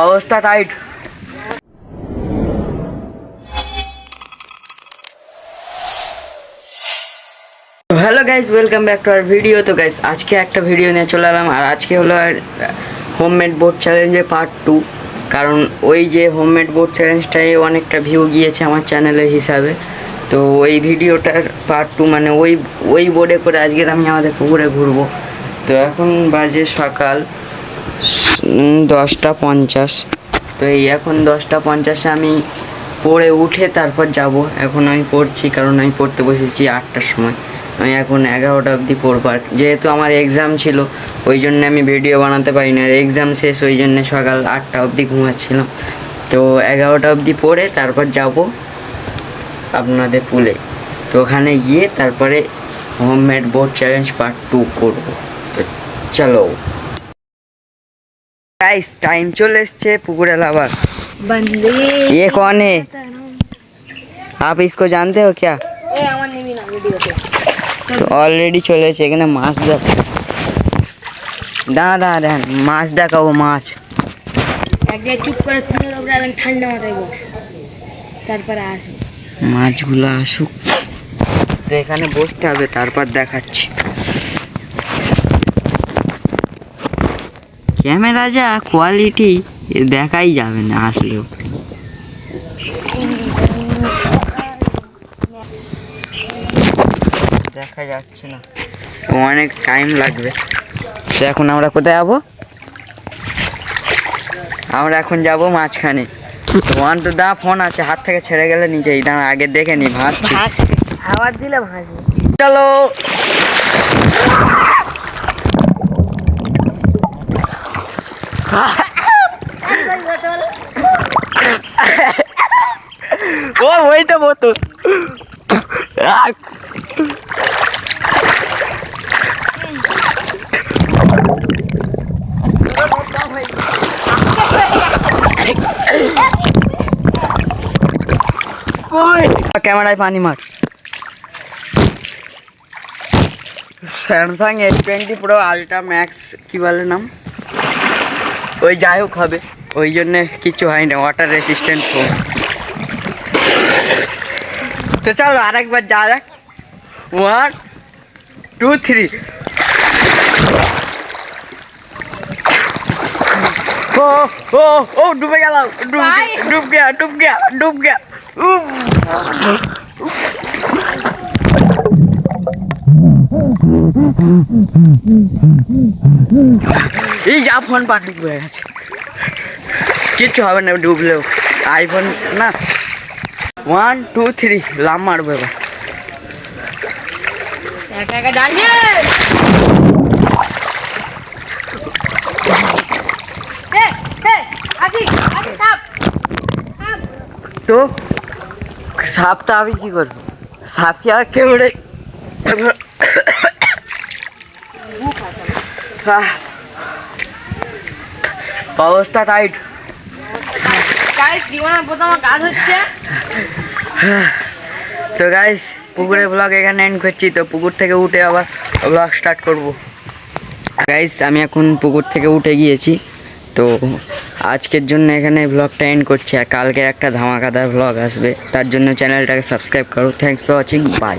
অবস্থা tight. Hello guys, welcome back to our video. তো guys আজকে একটা ভিডিও নিয়ে চলে এলাম, আর আজকে হলো হোমমেড বোট চ্যালেঞ্জের পার্ট 2। কারণ ওই যে হোমমেড বোট চ্যালেঞ্জটাই অনেকটা ভিউ গিয়েছে আমার চ্যানেলের হিসাবে। তো ওই ভিডিওটার পার্ট 2 মানে ওই বোর্ডে করে আজকের আমি আমাদের পুকুরে ঘুরবো। তো এখন বাজে সকাল 10টা 50। তো এই এখন 10টা 50-এ আমি পড়ে উঠে তারপর যাব। এখন আমি পড়ছি, কারণ আমি পড়তে বসেছি 8টার সময়। আমি এখন 11টা অবধি পড়বো। আর যেহেতু আমার এক্সাম ছিল ওই জন্য আমি ভিডিও বানাতে পারি না, আর এক্সাম শেষ, ওই জন্য সকাল 8টা অবধি ঘুমাচ্ছিলাম। তো 11টা অবধি পড়ে তারপর যাব আপনাদের পুলে। তো ওখানে গিয়ে তারপরে হোমমেড বোট চ্যালেঞ্জ পার্ট 2 করবো। তো চলো गाइस, टाइम चले एसছে पुकुरे लावर। ये कौन है? आप इसको जानते हो क्या? तो ऑलरेडी चले এসে এখানে মাছ দেখ। দাদা দেন মাছ দেখাবো, মাছ একদম চুপ করে তুলে ওপরে একদম ঠান্ডা মাথায় বস, তারপরে আসুক মাছগুলো আসুক। তো এখানে বসতে হবে, তারপর দেখাচ্ছি। ক্যামেরা যা কোয়ালিটি দেখাই যাবে না আসলেও, দেখা যাচ্ছে না, অনেক টাইম লাগবে। তো এখন আমরা কোথায় যাবো? আমরা এখন যাব মাঝখানে। ওয়ান তো দা ফোন আছে, হাত থেকে ছেড়ে গেলে নিচেই দাঁড়া, আগে দেখে নি ভাসছে। আওয়াজ দিলে ভাসবে। চলো ও वही तो वो तो कैमरा पानी मार। Samsung S20 Pro ultra max কি বলে নাম, ওই যাই হোক হবে, ওই জন্য কিছু হয় না, ওয়াটার রেসিস্ট্যান্ট ফোন। তো চলো আরেকবার যা যাক, 1 2 3। ও ও ও ডুবে গেলাম, ডুব গয়া। এই যা ফোন পাখি হয়ে গেছে, কিচ্ছু হবে না ডুবলেও, আইফোন না। 1 2 3 লাম মারবো এবার। তো সাপটা আমি কি করবো, সাপি আর কেমড়ে অবস্থা টাইট। তো গাইস পুকুরের ব্লগ এখানে এন্ড করছি। তো পুকুর থেকে উঠে আবার ব্লগ স্টার্ট করব। গাইস আমি এখন পুকুর থেকে উঠে গিয়েছি, তো আজকের জন্য এখানে ব্লগটা এন্ড করছি। আর কালকে একটা ধামাকাদার ব্লগ আসবে, তার জন্য চ্যানেলটাকে সাবস্ক্রাইব করো। Thanks for watching, by.